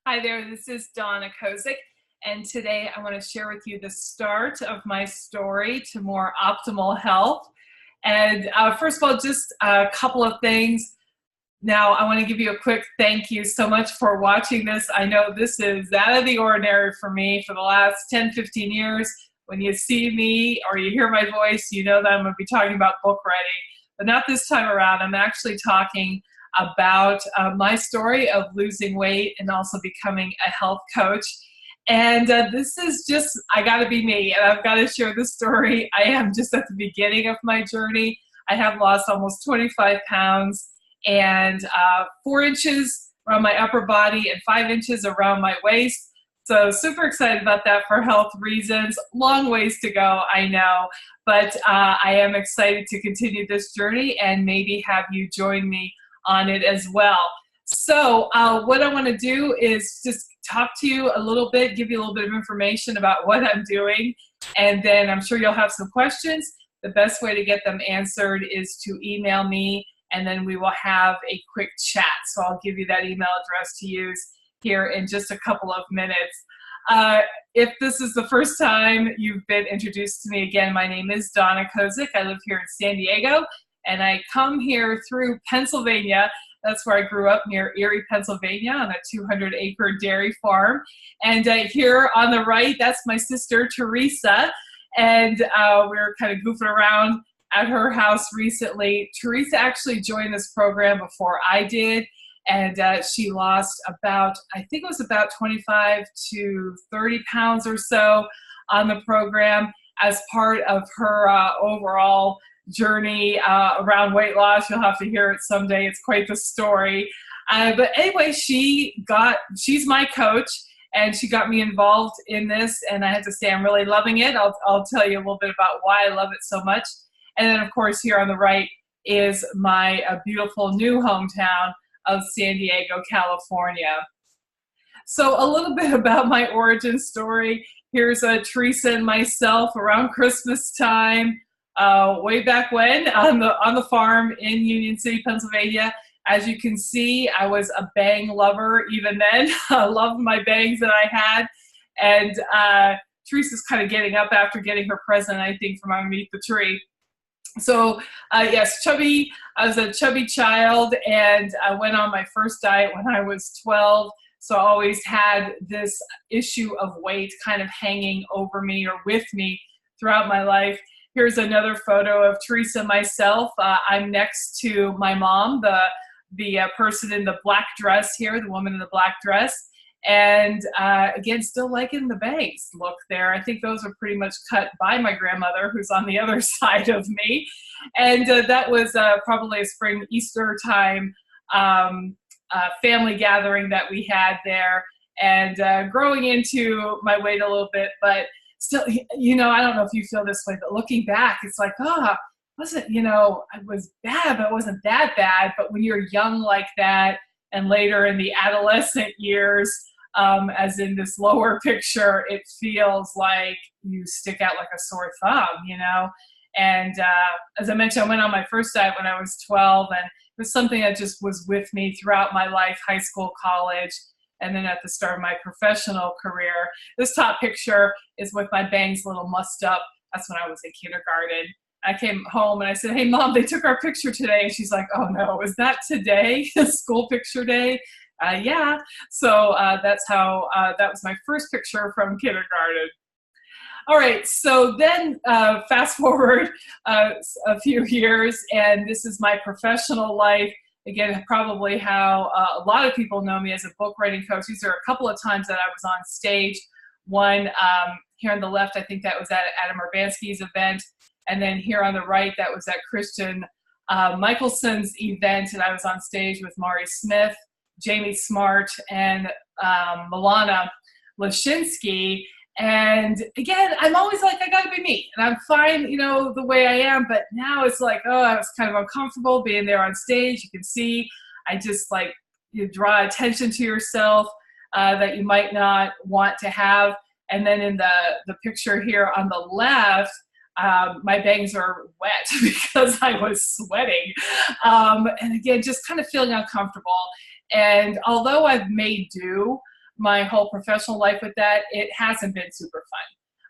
Hi there, this is Donna Kozik, and today I want to share with you the start of my story to more optimal health. And first of all, just a couple of things. Now, I want to give you a quick thank you so much for watching this. I know this is out of the ordinary for me for the last 10, 15 years. When you see me or you hear my voice, you know that I'm going to be talking about book writing. But not this time around. I'm actually talking about my story of losing weight and also becoming a health coach. And this is just, I got to be me, and I've got to share this story. I am just at the beginning of my journey. I have lost almost 25 pounds and 4 inches around my upper body and 5 inches around my waist. So super excited about that for health reasons. Long ways to go, I know, but I am excited to continue this journey and maybe have you join me on it as well. So what I want to do is just talk to you a little bit, give you a little bit of information about what I'm doing, and then I'm sure you'll have some questions. The best way to get them answered is to email me, and then we will have a quick chat. So I'll give you that email address to use here in just a couple of minutes. If this is the first time you've been introduced to me, again, my name is Donna Kozik. I live here in San Diego, and I come here through Pennsylvania. That's where I grew up, near Erie, Pennsylvania, on a 200-acre dairy farm. And here on the right, that's my sister, Teresa. And we were kind of goofing around at her house recently. Teresa actually joined this program before I did. And she lost about, I think it was about 25 to 30 pounds or so on the program as part of her overall journey around weight loss. You'll have to hear it someday. It's quite the story. But anyway, she's my coach, and she got me involved in this, and I have to say I'm really loving it. I'll tell you a little bit about why I love it so much. And then, of course, here on the right is my beautiful new hometown of San Diego, California. So a little bit about my origin story. Here's Teresa and myself around Christmas time. Way back when on the farm in Union City, Pennsylvania. As you can see, I was a bang lover even then. I loved my bangs that I had. And Teresa's kind of getting up after getting her present, I think, from underneath the tree. So yes, chubby. I was a chubby child, and I went on my first diet when I was 12. So I always had this issue of weight kind of hanging over me or with me throughout my life. Here's another photo of Teresa and myself. I'm next to my mom, the person in the black dress here, the woman in the black dress. And again, still liking the bangs look there. I think those are pretty much cut by my grandmother, who's on the other side of me. And that was probably a spring Easter time family gathering that we had there. And growing into my weight a little bit, but still, you know, I don't know if you feel this way, but looking back, it's like, wasn't, you know, I was bad, but it wasn't that bad. But when you're young like that, and later in the adolescent years, as in this lower picture, it feels like you stick out like a sore thumb, you know. And as I mentioned, I went on my first diet when I was 12, and it was something that just was with me throughout my life, high school, college, and then at the start of my professional career. This top picture is with my bangs a little mussed up. That's when I was in kindergarten. I came home and I said, "Hey, Mom, they took our picture today." And she's like, "Oh, no, is that today? School picture day?" Yeah. So that's how, that was my first picture from kindergarten. All right, so then fast forward a few years, and this is my professional life. Again, probably how a lot of people know me as a book writing coach. These are a couple of times that I was on stage. One here on the left, I think that was at Adam Urbanski's event. And then here on the right, that was at Christian Michelson's event. And I was on stage with Mari Smith, Jamie Smart, and Milana Lashinsky. And again, I'm always like, I gotta be me, and I'm fine, you know, the way I am. But now it's like, oh, I was kind of uncomfortable being there on stage. You can see, I just like, you draw attention to yourself that you might not want to have. And then in the picture here on the left, my bangs are wet because I was sweating. And again, just kind of feeling uncomfortable. And although I've made do, my whole professional life with that, it hasn't been super fun,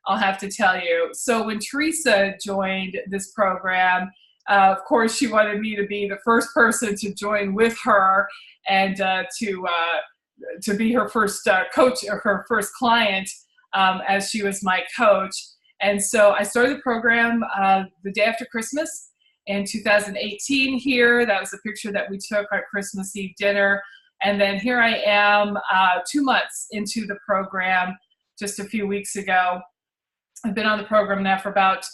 I'll have to tell you. So when Teresa joined this program, of course, she wanted me to be the first person to join with her and to be her first coach or her first client, as she was my coach. And so I started the program the day after Christmas in 2018 here. That was a picture that we took at Christmas Eve dinner. And then here I am 2 months into the program just a few weeks ago. I've been on the program now for about,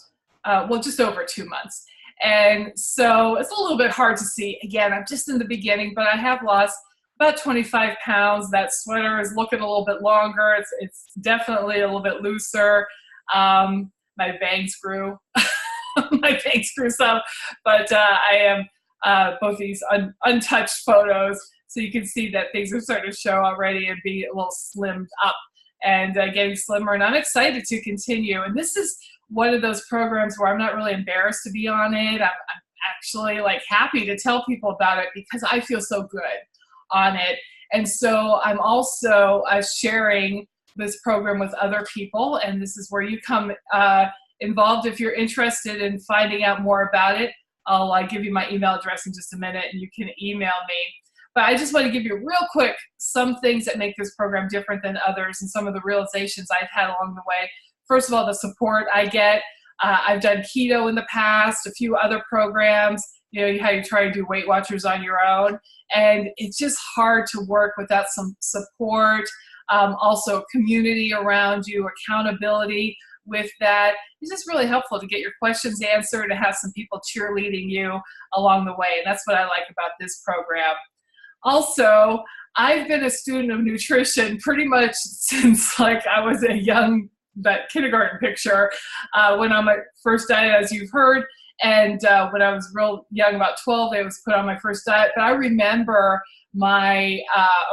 just over 2 months. And so it's a little bit hard to see. Again, I'm just in the beginning, but I have lost about 25 pounds. That sweater is looking a little bit longer. It's definitely a little bit looser. My bangs grew. My bangs grew some, but I am both these untouched photos. So you can see that things are starting to show already and be a little slimmed up and getting slimmer. And I'm excited to continue. And this is one of those programs where I'm not really embarrassed to be on it. I'm actually like happy to tell people about it because I feel so good on it. And so I'm also sharing this program with other people, and this is where you come involved if you're interested in finding out more about it. I'll give you my email address in just a minute and you can email me. But I just want to give you real quick some things that make this program different than others and some of the realizations I've had along the way. First of all, the support I get. I've done keto in the past, a few other programs, you know, how you try to do Weight Watchers on your own. And it's just hard to work without some support. Also community around you, accountability with that. It's just really helpful to get your questions answered, to have some people cheerleading you along the way. And that's what I like about this program. Also, I've been a student of nutrition pretty much since like I was a young, that kindergarten picture, when on my first diet, as you've heard, and when I was real young, about 12, I was put on my first diet. But I remember a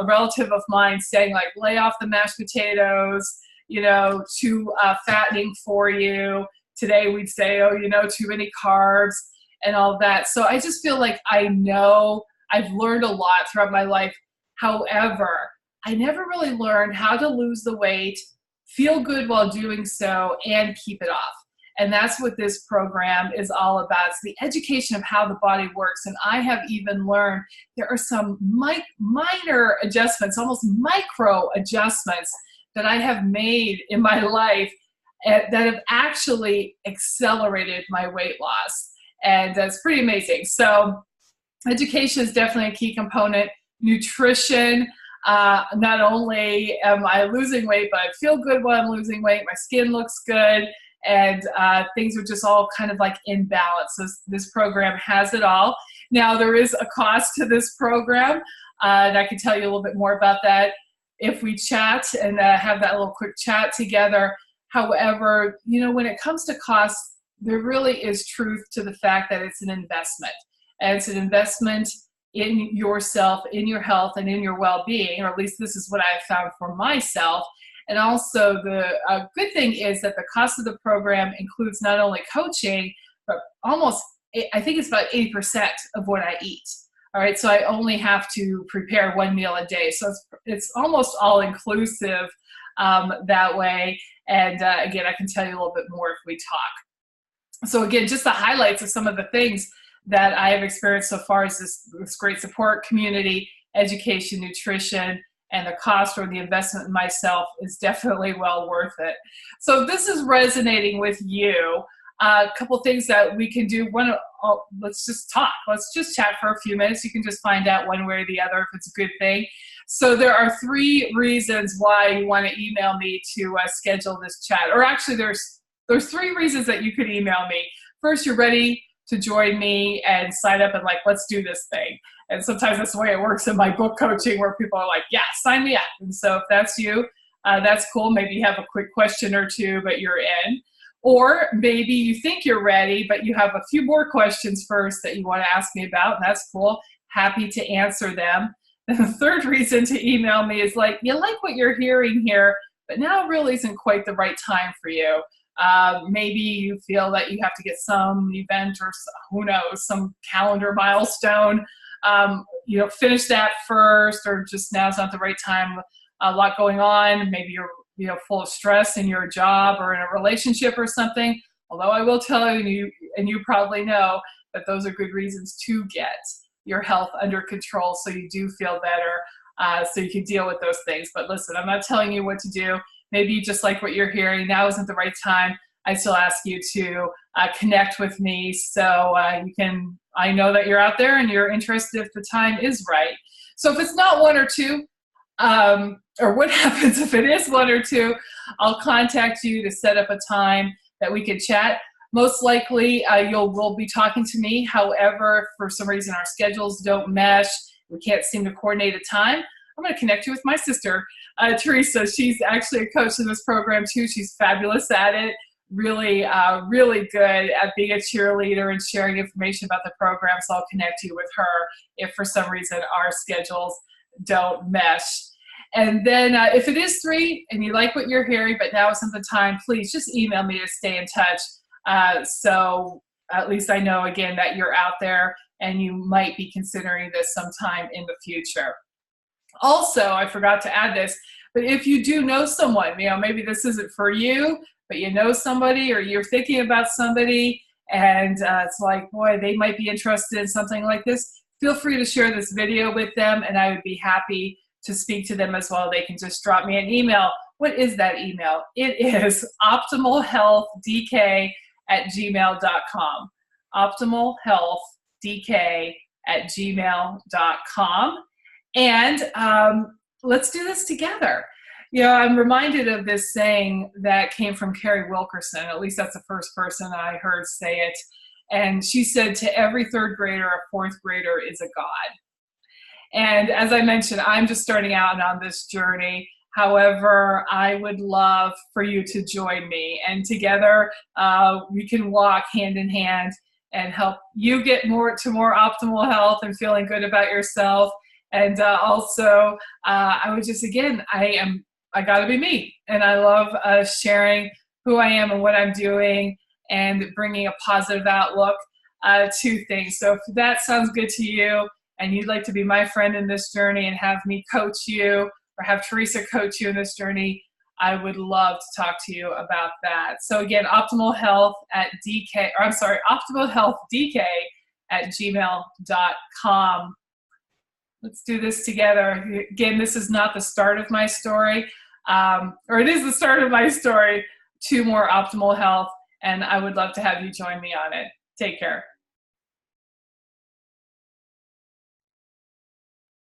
relative of mine saying like, lay off the mashed potatoes, you know, too fattening for you. Today we'd say, oh, you know, too many carbs and all that. So I just feel like I know I've learned a lot throughout my life. However, I never really learned how to lose the weight, feel good while doing so, and keep it off. And that's what this program is all about. It's the education of how the body works. And I have even learned there are some minor adjustments, almost micro adjustments that I have made in my life that have actually accelerated my weight loss. And that's pretty amazing. So education is definitely a key component. Nutrition, not only am I losing weight, but I feel good while I'm losing weight. My skin looks good. And things are just all kind of like in balance. So this program has it all. Now there is a cost to this program, and I can tell you a little bit more about that if we chat and have that little quick chat together. However, you know, when it comes to costs, there really is truth to the fact that it's an investment. And it's an investment in yourself, in your health, and in your well-being, or at least this is what I've found for myself. And also the good thing is that the cost of the program includes not only coaching, but almost, I think it's about 80% of what I eat. All right, so I only have to prepare one meal a day. So it's almost all inclusive that way. And again, I can tell you a little bit more if we talk. So again, just the highlights of some of the things that I have experienced so far is this great support, community, education, nutrition, and the cost or the investment in myself is definitely well worth it. So if this is resonating with you, a couple things that we can do. One, let's just talk. Let's just chat for a few minutes. You can just find out one way or the other if it's a good thing. So there are 3 reasons why you want to email me to schedule this chat. Or actually, there's 3 reasons that you could email me. First, you're ready to join me and sign up and like, let's do this thing. And sometimes that's the way it works in my book coaching, where people are like, yeah, sign me up. And so if that's you, that's cool. Maybe you have a quick question or 2, but you're in. Or maybe you think you're ready, but you have a few more questions first that you want to ask me about, and that's cool. Happy to answer them. And the 3rd reason to email me is like, you like what you're hearing here, but now really isn't quite the right time for you. Maybe you feel that you have to get some event or who knows, some calendar milestone, finish that first, or just now's not the right time a lot going on. Maybe you're full of stress in your job or in a relationship or something. Although I will tell you, and you probably know, that those are good reasons to get your health under control so you do feel better, so you can deal with those things. But listen, I'm not telling you what to do. Maybe you just like what you're hearing. Now isn't the right time. I still ask you to connect with me so I know that you're out there and you're interested if the time is right. So if it's not one or two, or what happens if it is one or two, I'll contact you to set up a time that we could chat. Most likely we'll be talking to me. However, if for some reason our schedules don't mesh, we can't seem to coordinate a time, I'm going to connect you with my sister, Teresa. She's actually a coach in this program too. She's fabulous at it. Really, really good at being a cheerleader and sharing information about the program. So I'll connect you with her if for some reason our schedules don't mesh. And then if it is 3 and you like what you're hearing, but now isn't the time, please just email me to stay in touch. So at least I know, again, that you're out there and you might be considering this sometime in the future. Also, I forgot to add this, but if you do know someone, maybe this isn't for you, but you know somebody or you're thinking about somebody and it's like, boy, they might be interested in something like this, feel free to share this video with them and I would be happy to speak to them as well. They can just drop me an email. What is that email? It is optimalhealthdk@gmail.com. optimalhealthdk@gmail.com. And let's do this together. I'm reminded of this saying that came from Carrie Wilkerson. At least that's the first person I heard say it. And she said, to every 3rd grader, a 4th grader is a God. And as I mentioned, I'm just starting out on this journey. However, I would love for you to join me. And together, we can walk hand in hand and help you get more optimal health and feeling good about yourself. And also, I would just, again, I got to be me. And I love sharing who I am and what I'm doing and bringing a positive outlook to things. So if that sounds good to you and you'd like to be my friend in this journey and have me coach you or have Teresa coach you in this journey, I would love to talk to you about that. So again, optimalhealthdk@gmail.com. Let's do this together. Again, this is not the start of my story, or it is the start of my story to more optimal health, and I would love to have you join me on it. Take care.